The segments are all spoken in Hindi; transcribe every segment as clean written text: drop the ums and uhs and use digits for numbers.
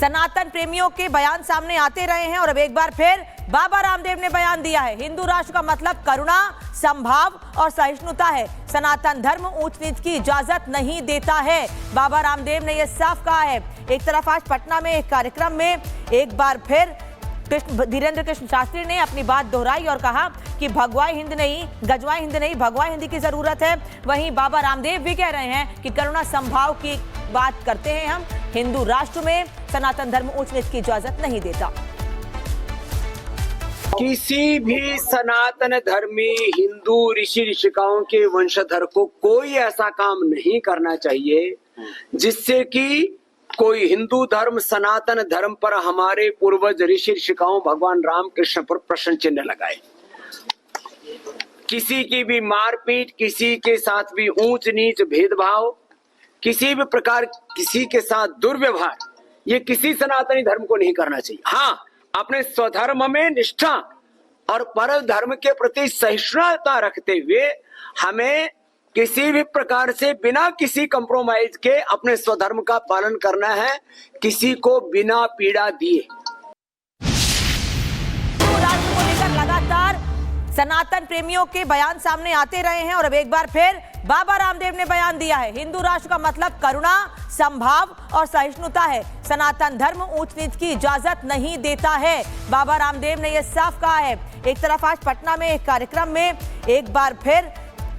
सनातन प्रेमियों के बयान सामने आते रहे हैं और अब एक बार फिर बाबा रामदेव ने बयान दिया है। हिंदू राष्ट्र का मतलब करुणा, समभाव और सहिष्णुता है। सनातन धर्म ऊंच नीच की इजाजत नहीं देता है। बाबा रामदेव ने यह साफ कहा है। एक तरफ आज पटना में एक कार्यक्रम में एक बार फिर धीरेन्द्र कृष्ण शास्त्री ने अपनी बात दोहराई और कहा कि भगवाई हिंद नहीं, गजवाई हिंद नहीं, भगवाई हिंदी की जरूरत है। वहीं बाबा रामदेव भी कह रहे हैं कि करुणा समभाव की बात करते हैं हम। हिंदू राष्ट्र में सनातन धर्म ऊंच नीच की इजाजत नहीं देता। किसी भी सनातन धर्मी हिंदू ऋषि ऋषिकाओं के वंशधर को कोई ऐसा काम नहीं करना चाहिए जिससे कि कोई हिंदू धर्म सनातन धर्म पर हमारे पूर्वज ऋषि ऋषिकाओं भगवान राम कृष्ण पर प्रश्न चिन्ह लगाए। किसी की भी मारपीट, किसी के साथ भी ऊंच नीच भेदभाव, किसी भी प्रकार किसी के साथ दुर्व्यवहार, ये किसी सनातनी धर्म को नहीं करना चाहिए। हाँ, अपने स्वधर्म में निष्ठा और पर धर्म के प्रति सहिष्णुता रखते हुए हमें किसी भी प्रकार से बिना किसी कंप्रोमाइज के अपने स्वधर्म का पालन करना है, किसी को बिना पीड़ा दिए। राष्ट्र को लेकर लगातार सनातन प्रेमियों के बयान सामने आते रहे हैं और अब एक बार फिर बाबा रामदेव ने बयान दिया है। हिंदू राष्ट्र का मतलब करुणा, समभाव और सहिष्णुता है। सनातन धर्म ऊंच नीच की इजाजत नहीं देता है। बाबा रामदेव ने यह साफ कहा है। एक तरफ आज पटना में एक कार्यक्रम में एक बार फिर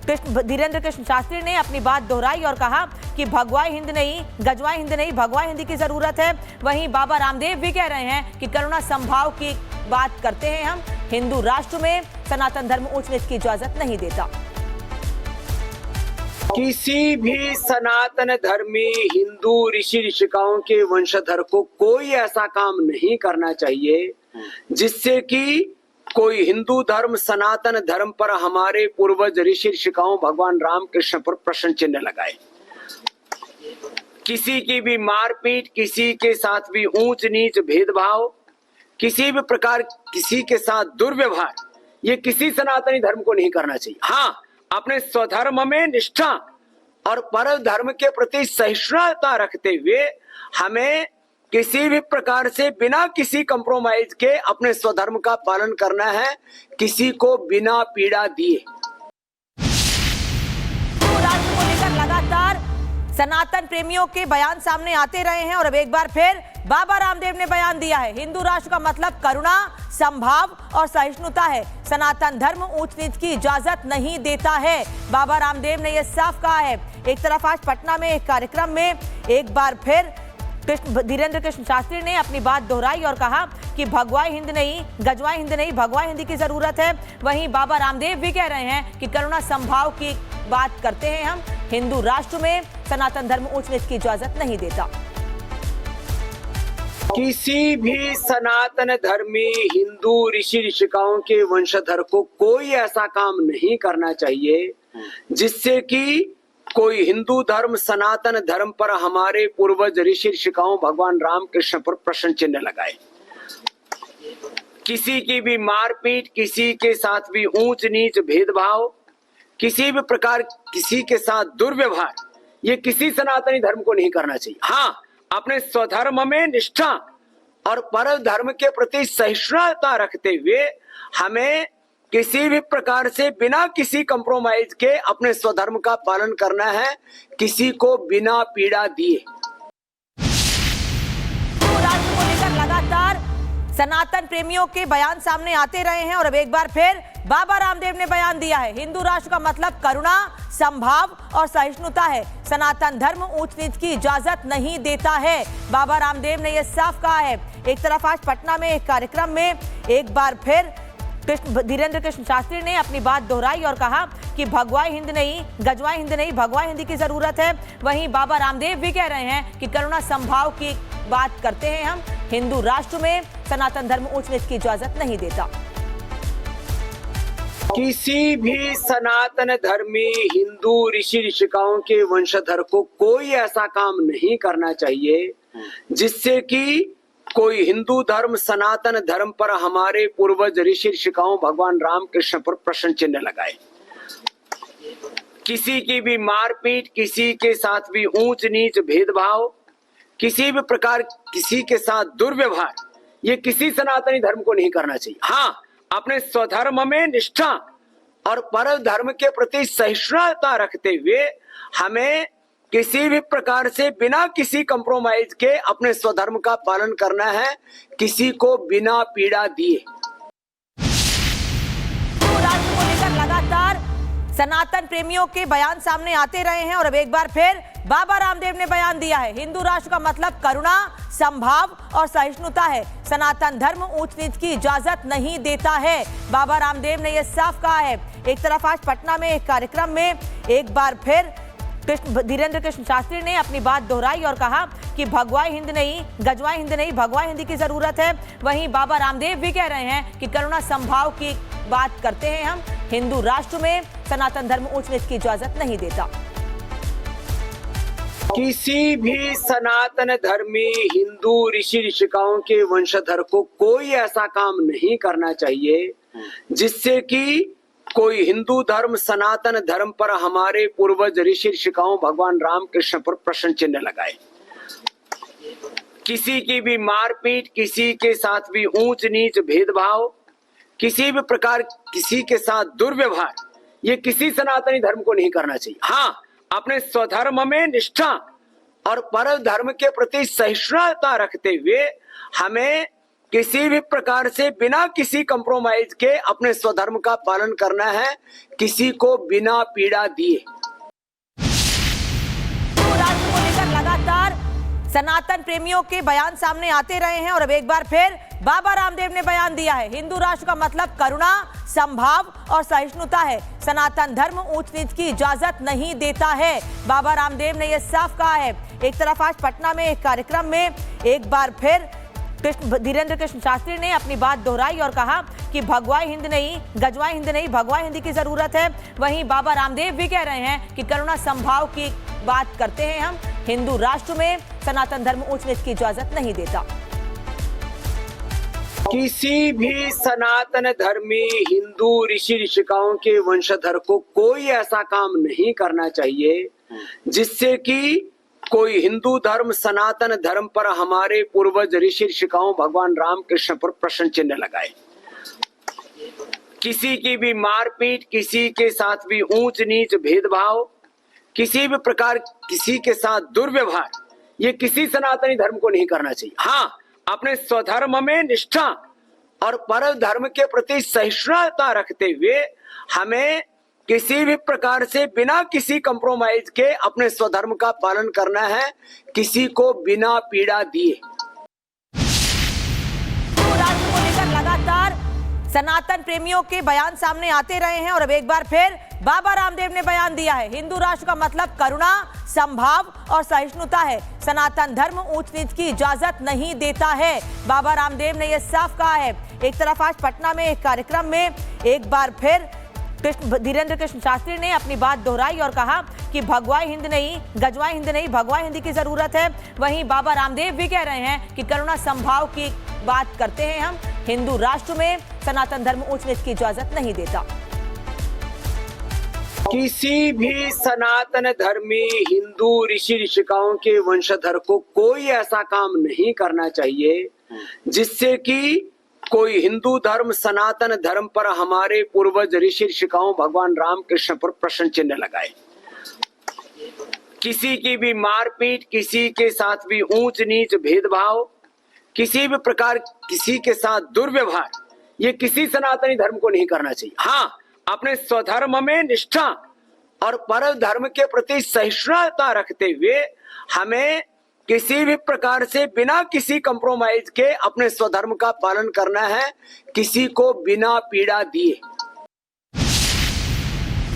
धीरेन्द्र कृष्ण शास्त्री ने अपनी बात दोहराई और कहा कि भगवाई हिंद नहीं, गजवाई हिंद नहीं, भगवाई हिंदी की जरूरत है। वहीं बाबा रामदेव भी कह रहे हैं कि करुणा समभाव की बात करते हैं हम। हिंदू राष्ट्र में सनातन धर्म ऊंच नीच की इजाजत नहीं देता। किसी भी सनातन धर्मी हिंदू ऋषि ऋषिकाओं के वंशधर को कोई ऐसा काम नहीं करना चाहिए जिससे कि कोई हिंदू धर्म सनातन धर्म पर हमारे पूर्वज ऋषि ऋषिकाओं भगवान राम कृष्ण पर प्रश्न चिन्ह लगाए। किसी की भी मारपीट, किसी के साथ भी ऊंच नीच भेदभाव, किसी भी प्रकार किसी के साथ दुर्व्यवहार, ये किसी सनातनी धर्म को नहीं करना चाहिए। हाँ, अपने स्वधर्म में निष्ठा और पर धर्म के प्रति सहिष्णुता रखते हुए हमें किसी भी प्रकार से बिना किसी कंप्रोमाइज के अपने स्वधर्म का पालन करना है, किसी को बिना पीड़ा दिए। राष्ट्र को लेकर लगातार सनातन प्रेमियों के बयान सामने आते रहे हैं और अब एक बार फिर बाबा रामदेव ने बयान दिया है। हिंदू राष्ट्र का मतलब करुणा, समभाव और सहिष्णुता है। सनातन धर्म ऊंच नीच की इजाजत नहीं देता है। बाबा रामदेव ने यह साफ कहा है। एक तरफ आज पटना में एक कार्यक्रम में एक बार फिर धीरेन्द्र कृष्ण शास्त्री ने अपनी बात दोहराई और कहा कि भगवाई हिंद नहीं, गजवाई हिंद नहीं, भगवाई हिंदी की जरूरत है। वहीं बाबा रामदेव भी कह रहे हैं कि करुणा समभाव की बात करते हैं हम। हिंदू राष्ट्र में सनातन धर्म ऊंच नीच की इजाजत नहीं देता। किसी भी सनातन धर्मी हिंदू ऋषि ऋषिकाओं के वंशधर को कोई ऐसा काम नहीं करना चाहिए जिससे कि कोई हिंदू धर्म सनातन धर्म पर हमारे पूर्वज ऋषि ऋषिकाओं भगवान राम कृष्ण पर प्रश्न चिन्ह लगाए। किसी की भी मारपीट, किसी के साथ भी ऊंच नीच भेदभाव, किसी भी प्रकार किसी के साथ दुर्व्यवहार, ये किसी सनातनी धर्म को नहीं करना चाहिए। हाँ, अपने स्वधर्म में निष्ठा और पर धर्म के प्रति सहिष्णुता रखते हुए हमें किसी भी प्रकार से बिना किसी कंप्रोमाइज के अपने स्वधर्म का पालन करना है, किसी को बिना पीड़ा दिए। राष्ट्र को लेकर लगातार सनातन प्रेमियों के बयान सामने आते रहे हैं और अब एक बार फिर बाबा रामदेव ने बयान दिया है। हिंदू राष्ट्र का मतलब करुणा, समभाव और सहिष्णुता है। सनातन धर्म ऊंच नीच की इजाजत नहीं देता है। बाबा रामदेव ने यह साफ कहा है। एक तरफ आज पटना में एक कार्यक्रम में एक बार फिर धीरेन्द्र कृष्ण शास्त्री ने अपनी बात दोहराई और कहा कि भगवाई हिंद नहीं, गजवाई हिंद नहीं, भगवाई हिंदी की जरूरत है। वहीं बाबा रामदेव भी कह रहे हैं कि करुणा समभाव की बात करते हैं हम। हिंदू राष्ट्र में सनातन धर्म ऊंच नीच की इजाजत नहीं देता। किसी भी सनातन धर्मी हिंदू ऋषि ऋषिकाओं के वंशधर को कोई ऐसा काम नहीं करना चाहिए जिससे कि कोई हिंदू धर्म सनातन धर्म पर हमारे पूर्वज ऋषि ऋषिकाओं भगवान राम कृष्ण पर प्रश्न चिन्ह लगाए। किसी की भी मारपीट, किसी के साथ भी ऊंच नीच भेदभाव, किसी भी प्रकार किसी के साथ दुर्व्यवहार ये किसी सनातनी धर्म को नहीं करना चाहिए। हाँ, अपने स्वधर्म में निष्ठा और पर धर्म के प्रति सहिष्णुता रखते हुए हमें किसी भी प्रकार से बिना किसी कंप्रोमाइज के अपने स्वधर्म का पालन करना है, किसी को बिना पीड़ा दिए। राष्ट्र को लेकर लगातार सनातन प्रेमियों के बयान सामने आते रहे हैं और अब एक बार फिर बाबा रामदेव ने बयान दिया है। हिंदू राष्ट्र का मतलब करुणा, संभाव और सहिष्णुता है। सनातन धर्म ऊंच नीच की इजाजत नहीं देता है। बाबा रामदेव ने यह साफ कहा है। एक तरफ आज पटना में एक कार्यक्रम में एक बार फिर धीरेन्द्र कृष्ण शास्त्री ने अपनी बात दोहराई और कहा कि भगवाई हिंद नहीं, गजवाई हिंद नहीं, भगवाई हिंदी की जरूरत है। वहीं बाबा रामदेव भी कह रहे हैं कि करुणा संभाव की बात करते हैं हम। हिंदू राष्ट्र में सनातन धर्म ऊंच नीच की इजाजत नहीं देता। किसी भी सनातन धर्मी हिंदू ऋषि ऋषिकाओं के वंशधर को कोई ऐसा काम नहीं करना चाहिए जिससे कि कोई हिंदू धर्म सनातन धर्म पर हमारे पूर्वज ऋषि ऋषिकाओं भगवान राम कृष्ण पर प्रश्न चिन्ह लगाए। किसी की भी मारपीट, किसी के साथ भी ऊंच नीच भेदभाव, किसी भी प्रकार किसी के साथ दुर्व्यवहार ये किसी सनातनी धर्म को नहीं करना चाहिए। हाँ, अपने स्वधर्म में निष्ठा और पर धर्म के प्रति सहिष्णुता रखते हुए हमें किसी भी प्रकार से बिना किसी कंप्रोमाइज के अपने स्वधर्म का पालन करना है, किसी को बिना पीड़ा दिए। राष्ट्र को लेकर लगातार सनातन प्रेमियों के बयान सामने आते रहे हैं और अब एक बार फिर बाबा रामदेव ने बयान दिया है। हिंदू राष्ट्र का मतलब करुणा, संभाव और सहिष्णुता है। सनातन धर्म ऊंच नीच की इजाजत नहीं देता है। बाबा रामदेव ने यह साफ कहा है। एक तरफ आज पटना में एक कार्यक्रम में एक बार फिर धीरेन्द्र कृष्ण शास्त्री ने अपनी बात दोहराई और कहा कि भगवाई हिंद नहीं, गजवाई हिंद नहीं, भगवाई हिंदी की जरूरत है। वहीं बाबा रामदेव भी कह रहे हैं कि करुणा संभाव की बात करते हैं हम। हिंदू राष्ट्र में सनातन धर्म ऊंच नीच की इजाजत नहीं देता। किसी भी सनातन धर्मी हिंदू ऋषि ऋषिकाओं के वंशधर को कोई ऐसा काम नहीं करना चाहिए जिससे कि कोई हिंदू धर्म सनातन धर्म पर हमारे पूर्वज ऋषि ऋषिकाओं भगवान राम कृष्ण पर प्रश्न चिन्ह लगाए। किसी की भी मारपीट, किसी के साथ भी ऊंच नीच भेदभाव, किसी भी प्रकार किसी के साथ दुर्व्यवहार ये किसी सनातनी धर्म को नहीं करना चाहिए। हाँ, अपने स्वधर्म में निष्ठा और पर धर्म के प्रति सहिष्णुता रखते हुए हमें किसी भी प्रकार से बिना किसी कंप्रोमाइज के अपने स्वधर्म का पालन करना है, किसी को बिना पीड़ा दिए। राष्ट्र को लेकर लगातार सनातन प्रेमियों के बयान सामने आते रहे हैं और अब एक बार फिर बाबा रामदेव ने बयान दिया है। हिंदू राष्ट्र का मतलब करुणा, संभाव और सहिष्णुता है। सनातन धर्म ऊंच नीच की इजाजत नहीं देता है। बाबा रामदेव ने यह साफ कहा है। एक तरफ आज पटना में एक कार्यक्रम में एक बार फिर धीरेन्द्र कृष्ण शास्त्री ने अपनी बात दोहराई और कहा कि भगवाई हिंद नहीं, गजवाई हिंद नहीं, भगवाई हिंदी की जरूरत है। वहीं बाबा रामदेव भी कह रहे हैं कि करुणा संभाव की बात करते हैं हम। हिंदू राष्ट्र में सनातन धर्म ऊंच नीच की इजाजत नहीं देता। किसी भी सनातन धर्मी हिंदू ऋषि ऋषिकाओं के वंशधर को कोई ऐसा काम नहीं करना चाहिए जिससे कि कोई हिंदू धर्म सनातन धर्म पर हमारे पूर्वज ऋषि ऋषिकाओं भगवान राम कृष्ण पर प्रश्न चिन्ह लगाए। किसी की भी मारपीट, किसी के साथ भी ऊंच नीच भेदभाव, किसी भी प्रकार किसी के साथ दुर्व्यवहार ये किसी सनातनी धर्म को नहीं करना चाहिए। हाँ, अपने स्वधर्म में निष्ठा और पर धर्म के प्रति सहिष्णुता रखते हुए हमें किसी भी प्रकार से बिना किसी कंप्रोमाइज के अपने स्वधर्म का पालन करना है, किसी को बिना पीड़ा दिए।